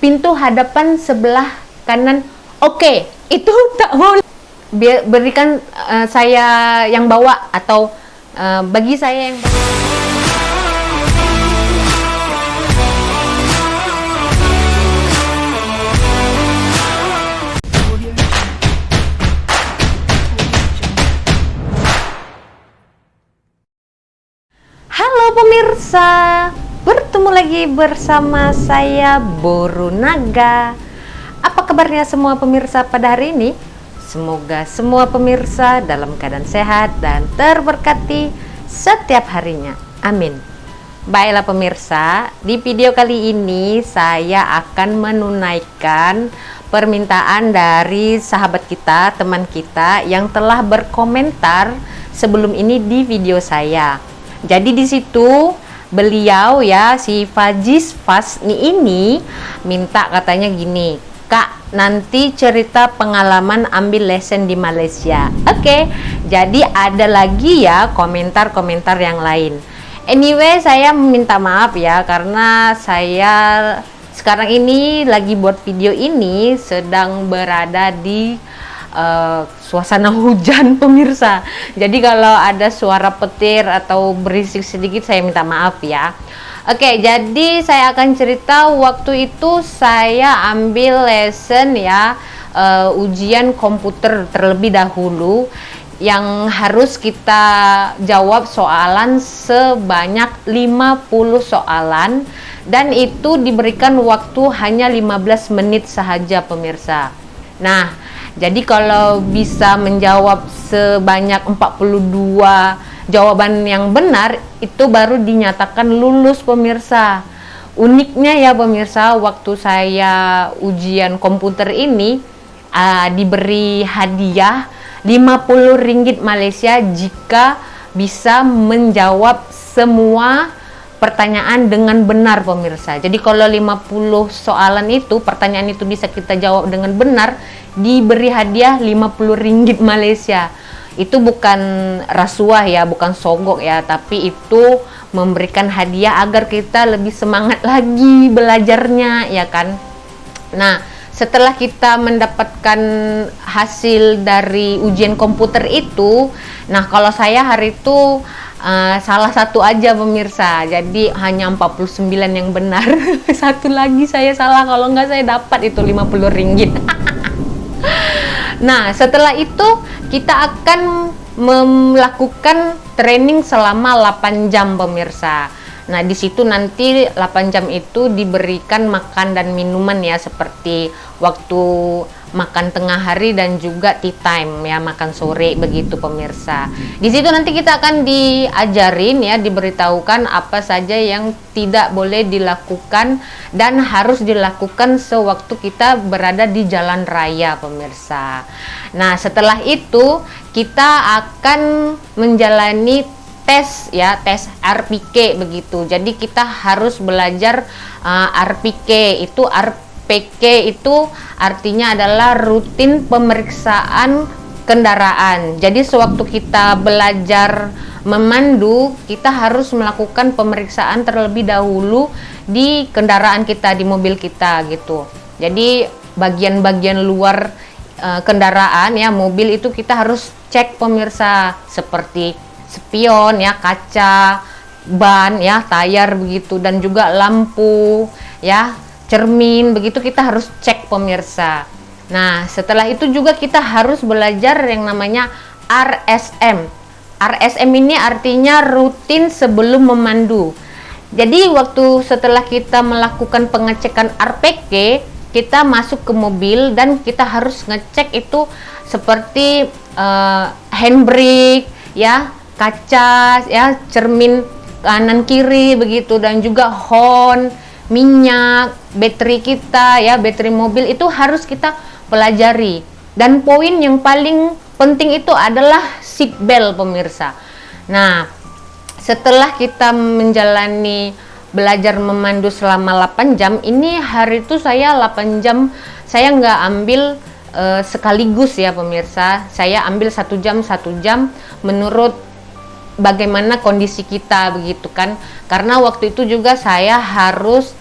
pintu hadapan sebelah kanan. Oke, itu tak boleh. Berikan saya yang bawa, atau bagi saya yang bawa. Halo pemirsa, bertemu lagi bersama saya Boru Naga. Apa kabarnya semua pemirsa pada hari ini? Semoga semua pemirsa dalam keadaan sehat dan terberkati setiap harinya. Amin. Baiklah pemirsa, di video kali ini saya akan menunaikan permintaan dari sahabat kita, teman kita yang telah berkomentar sebelum ini di video saya. Jadi di situ beliau ya, si Fajis Fasni ini minta katanya gini, Kak, nanti cerita pengalaman ambil lesson di Malaysia. Oke, jadi ada lagi ya komentar-komentar yang lain. Anyway, saya minta maaf ya karena saya sekarang ini lagi buat video ini sedang berada di suasana hujan pemirsa. Jadi kalau ada suara petir atau berisik sedikit saya minta maaf ya. Oke, jadi saya akan cerita waktu itu saya ambil lesson ya, ujian komputer terlebih dahulu yang harus kita jawab soalan sebanyak 50 soalan dan itu diberikan waktu hanya 15 menit sahaja pemirsa. Nah, jadi kalau bisa menjawab sebanyak 42 jawaban yang benar, itu baru dinyatakan lulus pemirsa. Uniknya ya pemirsa, waktu saya ujian komputer ini diberi hadiah 50 ringgit Malaysia jika bisa menjawab semua pertanyaan dengan benar pemirsa. Jadi kalau 50 soalan itu, pertanyaan itu bisa kita jawab dengan benar, diberi hadiah 50 ringgit Malaysia. Itu bukan rasuah ya, bukan sogok ya, tapi itu memberikan hadiah agar kita lebih semangat lagi belajarnya ya kan. Nah, setelah kita mendapatkan hasil dari ujian komputer itu, nah kalau saya hari itu salah satu aja pemirsa, jadi hanya 49 yang benar. Satu lagi saya salah, kalau nggak saya dapat itu 50 ringgit. Nah, setelah itu kita akan melakukan training selama 8 jam pemirsa. Nah, di situ nanti 8 jam itu diberikan makan dan minuman ya, seperti waktu makan tengah hari dan juga tea time ya, makan sore begitu pemirsa. Di situ nanti kita akan diajarin ya, diberitahukan apa saja yang tidak boleh dilakukan dan harus dilakukan sewaktu kita berada di jalan raya pemirsa. Nah, setelah itu kita akan menjalani tes ya, tes RPK begitu. Jadi kita harus belajar RPK itu RPK itu artinya adalah rutin pemeriksaan kendaraan. Jadi sewaktu kita belajar memandu, kita harus melakukan pemeriksaan terlebih dahulu di kendaraan kita, di mobil kita gitu. Jadi bagian-bagian luar kendaraan ya, mobil itu kita harus cek pemirsa, seperti spion ya, kaca, ban ya, tayar begitu, dan juga lampu ya, cermin begitu kita harus cek pemirsa. Nah, setelah itu juga kita harus belajar yang namanya RSM. RSM ini artinya rutin sebelum memandu. Jadi waktu setelah kita melakukan pengecekan RPK, kita masuk ke mobil dan kita harus ngecek itu seperti handbrake ya, kaca ya, cermin kanan kiri begitu, dan juga horn, minyak, baterai kita ya, baterai mobil itu harus kita pelajari. Dan poin yang paling penting itu adalah seat belt pemirsa. Nah, setelah kita menjalani belajar memandu selama 8 jam, ini hari itu saya 8 jam saya nggak ambil sekaligus ya pemirsa, saya ambil 1 jam menurut bagaimana kondisi kita begitu kan, karena waktu itu juga saya harus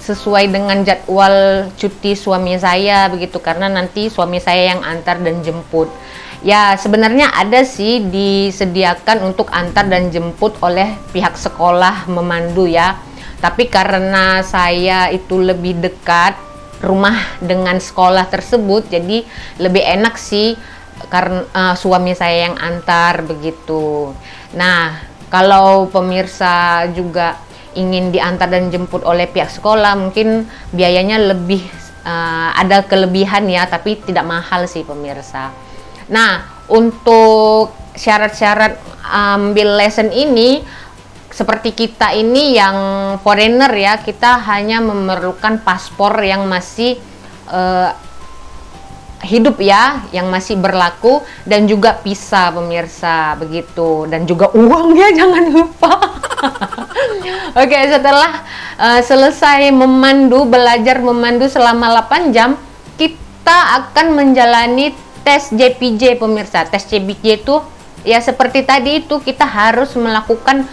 sesuai dengan jadwal cuti suami saya begitu, karena nanti suami saya yang antar dan jemput. Ya sebenarnya ada sih disediakan untuk antar dan jemput oleh pihak sekolah memandu ya, tapi karena saya itu lebih dekat rumah dengan sekolah tersebut, jadi lebih enak sih karena suami saya yang antar begitu. Nah, kalau pemirsa juga ingin diantar dan jemput oleh pihak sekolah, mungkin biayanya lebih ada kelebihan ya, tapi tidak mahal sih pemirsa. Nah, untuk syarat-syarat ambil lesson ini, seperti kita ini yang foreigner ya, kita hanya memerlukan paspor yang masih hidup ya, yang masih berlaku, dan juga visa pemirsa begitu, dan juga uangnya jangan lupa. Oke, setelah selesai belajar memandu selama 8 jam, kita akan menjalani tes JPJ pemirsa. Tes JPJ itu ya seperti tadi itu, kita harus melakukan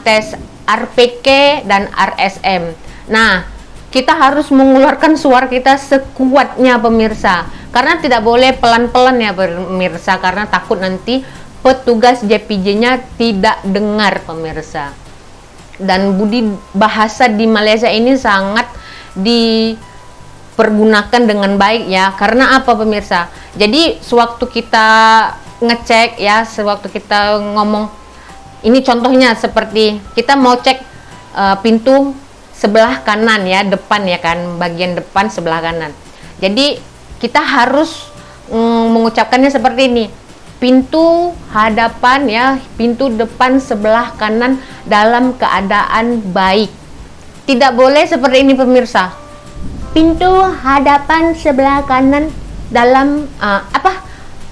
tes RPK dan RSM. Nah, kita harus mengeluarkan suara kita sekuatnya pemirsa, karena tidak boleh pelan-pelan ya pemirsa, karena takut nanti petugas JPJ-nya tidak dengar pemirsa. Dan budi bahasa di Malaysia ini sangat dipergunakan dengan baik ya. Karena apa pemirsa? Jadi sewaktu kita ngecek ya, sewaktu kita ngomong, ini contohnya seperti kita mau cek pintu sebelah kanan ya, depan ya kan, bagian depan sebelah kanan. Jadi kita harus mengucapkannya seperti ini, pintu hadapan ya, pintu depan sebelah kanan dalam keadaan baik. Tidak boleh seperti ini pemirsa, pintu hadapan sebelah kanan dalam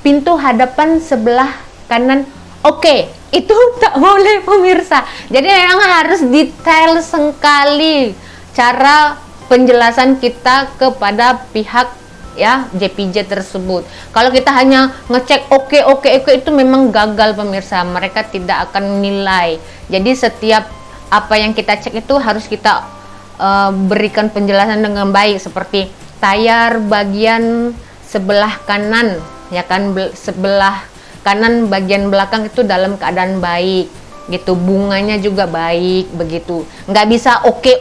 pintu hadapan sebelah kanan oke. Itu tak boleh pemirsa. Jadi memang harus detail sekali cara penjelasan kita kepada pihak ya JPJ tersebut. Kalau kita hanya ngecek oke itu memang gagal pemirsa, mereka tidak akan nilai. Jadi setiap apa yang kita cek itu harus kita berikan penjelasan dengan baik, seperti tayar bagian sebelah kanan ya kan, sebelah kanan bagian belakang itu dalam keadaan baik gitu, bunganya juga baik begitu. Nggak bisa oke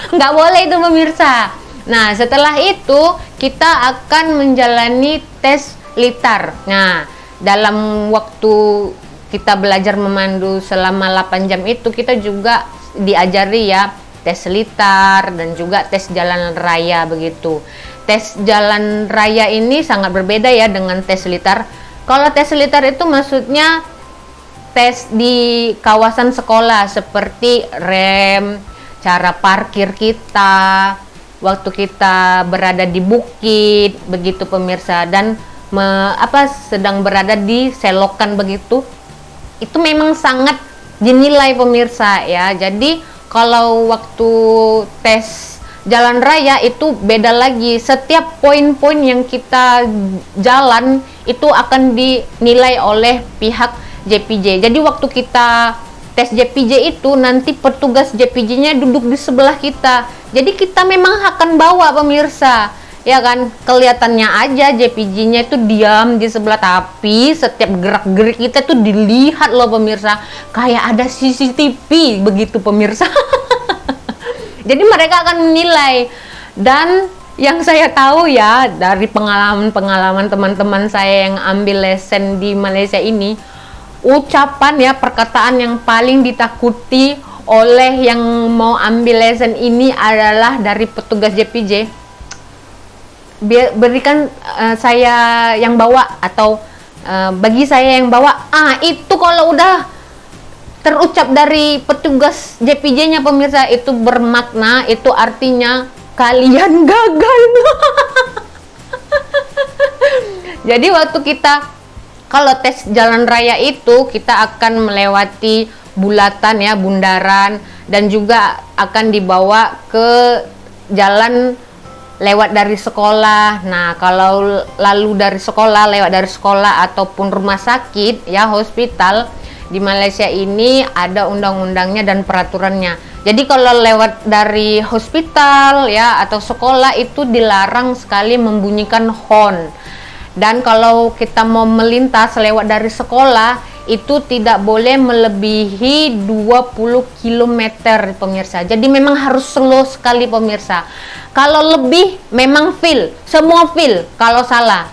nggak boleh itu pemirsa. Nah setelah itu kita akan menjalani tes litar. Nah dalam waktu kita belajar memandu selama 8 jam itu, kita juga diajari ya tes litar dan juga tes jalan raya begitu. Tes jalan raya ini sangat berbeda ya dengan tes litar. Kalau tes litar itu maksudnya tes di kawasan sekolah, seperti rem, cara parkir kita, waktu kita berada di bukit begitu pemirsa, dan sedang berada di selokan begitu. Itu memang sangat dinilai pemirsa ya. Jadi kalau waktu tes jalan raya itu beda lagi, setiap poin-poin yang kita jalan itu akan dinilai oleh pihak JPJ. Jadi waktu kita tes JPJ itu nanti petugas JPJ-nya duduk di sebelah kita. Jadi kita memang akan bawa pemirsa, ya kan? Kelihatannya aja JPJ-nya itu diam di sebelah, tapi setiap gerak-gerik kita tuh dilihat loh pemirsa, kayak ada CCTV begitu pemirsa. Jadi mereka akan menilai. Dan yang saya tahu ya dari pengalaman teman-teman saya yang ambil lesson di Malaysia ini, ucapan ya, perkataan yang paling ditakuti oleh yang mau ambil lesson ini adalah dari petugas JPJ. Berikan saya yang bawa, atau bagi saya yang bawa. Itu kalau udah terucap dari petugas JPJ-nya pemirsa, itu bermakna, itu artinya kalian gagal. Jadi waktu kita kalau tes jalan raya itu, kita akan melewati bulatan ya, bundaran, dan juga akan dibawa ke jalan lewat dari sekolah. Nah kalau lewat dari sekolah ataupun rumah sakit ya, hospital, di Malaysia ini ada undang-undangnya dan peraturannya. Jadi kalau lewat dari hospital ya atau sekolah itu dilarang sekali membunyikan horn. Dan kalau kita mau melintas lewat dari sekolah itu tidak boleh melebihi 20 km pemirsa. Jadi memang harus slow sekali pemirsa. Kalau lebih memang feel, semua feel kalau salah.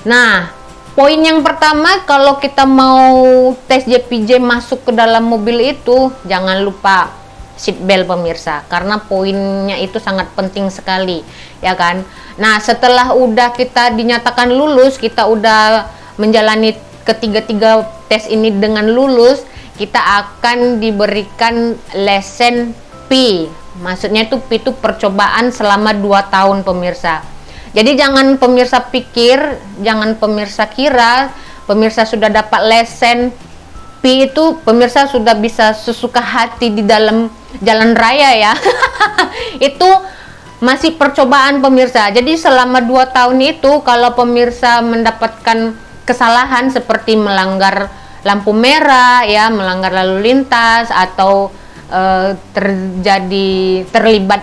Nah, poin yang pertama kalau kita mau tes JPJ masuk ke dalam mobil itu jangan lupa seatbelt pemirsa, karena poinnya itu sangat penting sekali ya kan. Nah setelah udah kita dinyatakan lulus, kita udah menjalani ketiga tes ini dengan lulus, kita akan diberikan lesson P. Maksudnya itu P itu percobaan selama 2 tahun pemirsa. Jadi jangan pemirsa pikir, jangan pemirsa kira pemirsa sudah dapat lesson P itu pemirsa sudah bisa sesuka hati di dalam jalan raya ya. Itu masih percobaan pemirsa. Jadi selama 2 tahun itu kalau pemirsa mendapatkan kesalahan seperti melanggar lampu merah ya, melanggar lalu lintas atau terlibat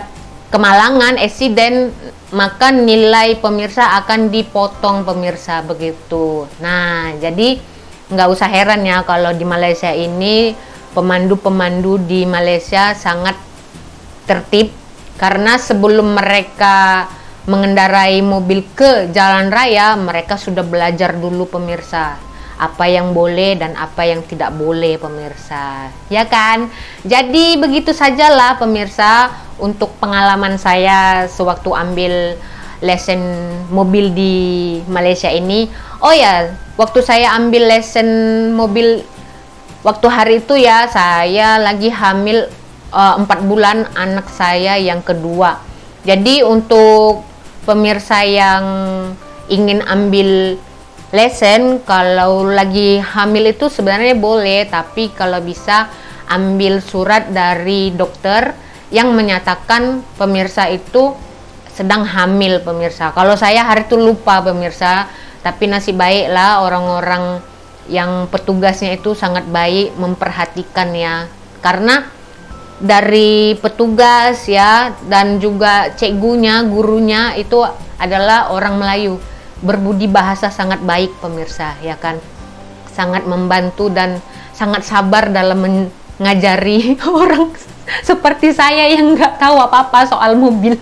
kemalangan, accident, maka nilai pemirsa akan dipotong pemirsa begitu. Nah, jadi nggak usah heran ya kalau di Malaysia ini pemandu-pemandu di Malaysia sangat tertib, karena sebelum mereka mengendarai mobil ke jalan raya mereka sudah belajar dulu pemirsa apa yang boleh dan apa yang tidak boleh pemirsa ya kan. Jadi begitu sajalah pemirsa untuk pengalaman saya sewaktu ambil lesson mobil di Malaysia ini. Oh ya, waktu saya ambil lesson mobil waktu hari itu ya, saya lagi hamil 4 bulan anak saya yang kedua. Jadi untuk pemirsa yang ingin ambil lesson kalau lagi hamil itu sebenarnya boleh, tapi kalau bisa ambil surat dari dokter yang menyatakan pemirsa itu sedang hamil pemirsa. Kalau saya hari itu lupa pemirsa, tapi nasib baik lah orang-orang yang petugasnya itu sangat baik memperhatikan ya, karena dari petugas ya dan juga cikgunya, gurunya itu adalah orang Melayu, berbudi bahasa sangat baik pemirsa ya kan, sangat membantu dan sangat sabar dalam mengajari orang seperti saya yang nggak tahu apa-apa soal mobil.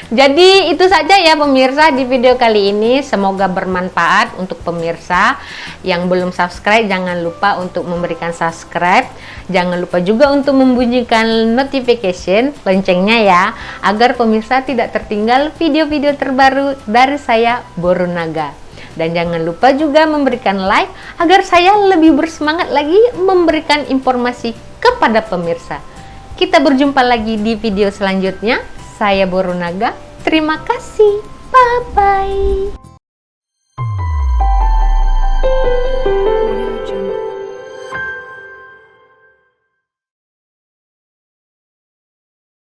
Jadi itu saja ya pemirsa di video kali ini, semoga bermanfaat untuk pemirsa. Yang belum subscribe jangan lupa untuk memberikan subscribe, jangan lupa juga untuk membunyikan notification loncengnya ya, agar pemirsa tidak tertinggal video-video terbaru dari saya Borunaga. Dan jangan lupa juga memberikan like agar saya lebih bersemangat lagi memberikan informasi kepada pemirsa. Kita berjumpa lagi di video selanjutnya. Saya Borunaga, terima kasih, bye-bye.